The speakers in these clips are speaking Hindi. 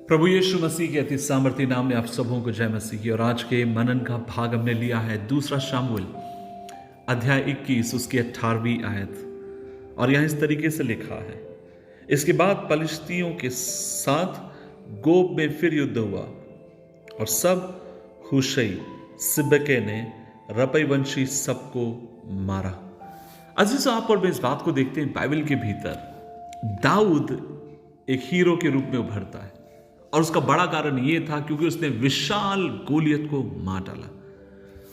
प्रभु यीशु मसीह के अति सामर्थ्य नाम में आप सबों को जय मसीह की। और आज के मनन का भाग हमने लिया है दूसरा शामुएल अध्याय 21 उसकी 18वीं आयत। और यहां इस तरीके से लिखा है, इसके बाद पलिश्तियों के साथ गोब में फिर युद्ध हुआ और सब हुशै सिब्बके ने रपई वंशी सबको मारा। अजीज, आप और मैं इस बात को देखते हैं बाइबल के भीतर दाऊद एक हीरो के रूप में उभरता है और उसका बड़ा कारण यह था क्योंकि उसने विशाल गोलियत को मार डाला।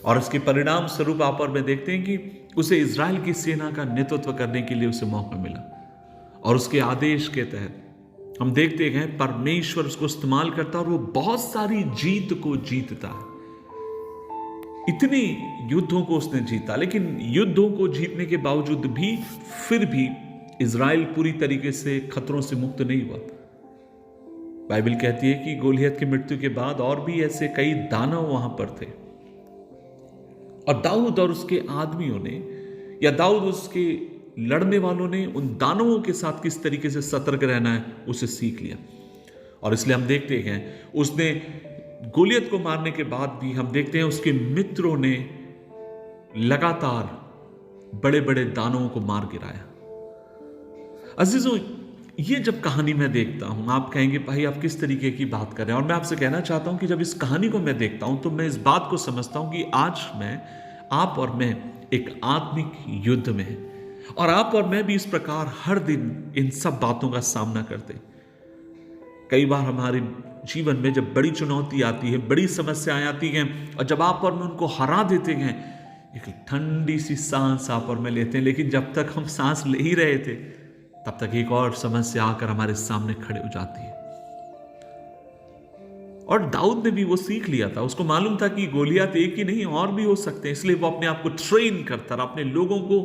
और इसके परिणाम स्वरूप आप और मैं देखते हैं कि उसे इजराइल की सेना का नेतृत्व करने के लिए उसे मौका मिला और उसके आदेश के तहत हम देखते हैं परमेश्वर उसको इस्तेमाल करता और वो बहुत सारी जीत को जीतता है। इतने युद्धों को उसने जीता, लेकिन युद्धों को जीतने के बावजूद भी फिर भी इजराइल पूरी तरीके से खतरों से मुक्त नहीं हुआ। बाइबल कहती है कि गोलियत की मृत्यु के बाद और भी ऐसे कई दानव वहां पर थे और दाऊद और उसके आदमियों ने या दाऊद उसके लड़ने वालों ने उन दानवों के साथ किस तरीके से सतर्क रहना है उसे सीख लिया। और इसलिए हम देखते हैं उसने गोलियत को मारने के बाद भी हम देखते हैं उसके मित्रों ने लगातार बड़े बड़े दानवों को मार गिराया। अजीजों, ये जब कहानी मैं देखता हूं, आप कहेंगे भाई आप किस तरीके की बात कर रहे हैं, और मैं आपसे कहना चाहता हूं कि जब इस कहानी को मैं देखता हूं तो मैं इस बात को समझता हूं कि आज आप और मैं एक आत्मिक युद्ध में हैं और आप और मैं भी इस प्रकार हर दिन इन सब बातों का सामना करते। कई बार हमारे जीवन में जब बड़ी चुनौती आती है, बड़ी समस्याएं आती हैं और जब आप और मैं उनको हरा देते हैं, एक ठंडी सी सांस आप और मैं लेते हैं, लेकिन जब तक हम सांस ले ही रहे थे तब तक एक और समस्या आकर हमारे सामने खड़े हो जाती है। और दाऊद ने भी वो सीख लिया था, उसको मालूम था कि गोलियत एक ही नहीं और भी हो सकते हैं, इसलिए वो अपने आप को ट्रेन करता रहा, अपने लोगों को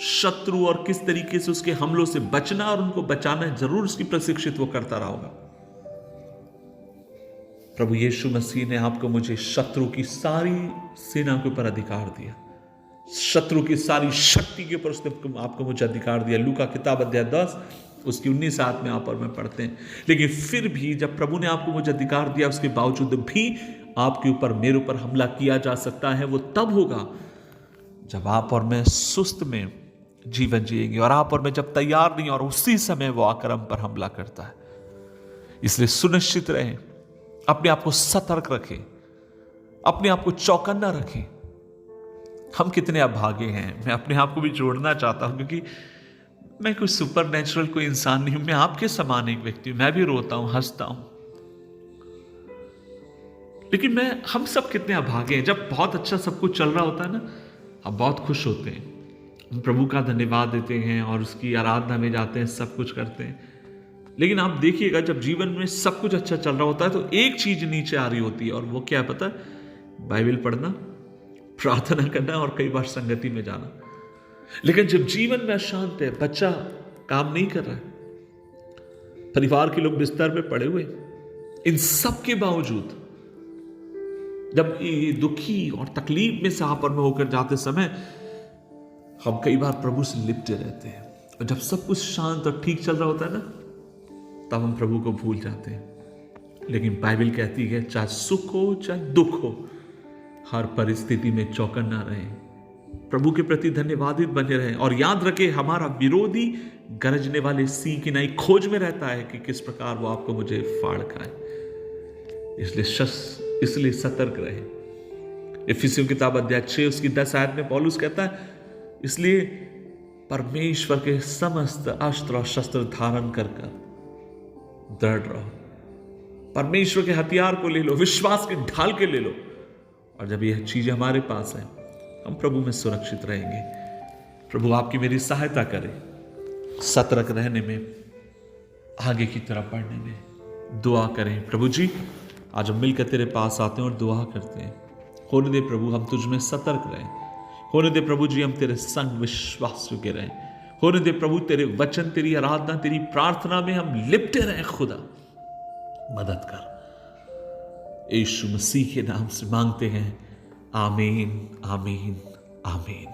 शत्रु और किस तरीके से उसके हमलों से बचना और उनको बचाना जरूर उसकी प्रशिक्षित वो करता रहा होगा। प्रभु यीशु मसीह ने आपको मुझे शत्रु की सारी सेना के ऊपर अधिकार दिया, शत्रु की सारी शक्ति के ऊपर उसने आपको मुझे अधिकार दिया। लूका किताब अध्याय 10 उसकी 19 आयत में आप और मैं पढ़ते हैं। लेकिन फिर भी जब प्रभु ने आपको मुझे अधिकार दिया, उसके बावजूद भी आपके ऊपर मेरे ऊपर हमला किया जा सकता है। वो तब होगा जब आप और मैं सुस्त में जीवन जिएंगे और आप और मैं जब तैयार नहीं, और उसी समय वो आकर हम पर हमला करता है। इसलिए सुनिश्चित रहें, अपने आप को सतर्क रखें, अपने आप को चौकन्ना रखें। हम कितने अभागे हैं, मैं अपने आप को भी जोड़ना चाहता हूं क्योंकि मैं कोई सुपर नेचुरल कोई इंसान नहीं हूं, मैं आपके समान एक व्यक्ति हूं। मैं भी रोता हूं, हंसता हूं, लेकिन हम सब कितने अभागे हैं। जब बहुत अच्छा सब कुछ चल रहा होता है ना, हम बहुत खुश होते हैं, हम प्रभु का धन्यवाद देते हैं और उसकी आराधना में जाते हैं, सब कुछ करते हैं। लेकिन आप देखिएगा जब जीवन में सब कुछ अच्छा चल रहा होता है तो एक चीज नीचे आ रही होती है, और वो क्या है पता है? बाइबल पढ़ना, प्रार्थना करना और कई बार संगति में जाना। लेकिन जब जीवन में अशांत है, बच्चा काम नहीं कर रहा है, परिवार के लोग बिस्तर पे पड़े हुए, इन सब के बावजूद जब ये दुखी और तकलीफ में से आप और में होकर जाते समय हम कई बार प्रभु से लिपटे रहते हैं, और जब सब कुछ शांत और ठीक चल रहा होता है ना, तब हम प्रभु को भूल जाते हैं। लेकिन बाइबल कहती है चाहे सुख हो चाहे दुख हो, हर परिस्थिति में चौकन्ना रहें, प्रभु के प्रति धन्यवादित बने रहें, और याद रखें हमारा विरोधी गरजने वाले सिंह की नई खोज में रहता है कि किस प्रकार वो आपको मुझे फाड़ खाए। इसलिए सतर्क रहें। इफिसियों किताब अध्याय 6 उसकी 10 आयत में पौलुस कहता है, इसलिए परमेश्वर के समस्त अस्त्र और शस्त्र धारण कर दृढ़ रहो। परमेश्वर के हथियार को ले लो, विश्वास के ढाल के ले लो, और जब यह चीजें हमारे पास है हम प्रभु में सुरक्षित रहेंगे। प्रभु आपकी मेरी सहायता करे सतर्क रहने में, आगे की तरफ बढ़ने में। दुआ करें। प्रभु जी, आज हम मिलकर तेरे पास आते हैं और दुआ करते हैं। होने दे प्रभु हम तुझ में सतर्क रहें, होने दे प्रभु जी हम तेरे संग विश्वास योग्य रहें, होने दे प्रभु तेरे वचन, तेरी आराधना, तेरी प्रार्थना में हम लिपटे रहें। खुदा मदद कर, यीशु मसीह के नाम से मांगते हैं, आमीन आमीन आमीन।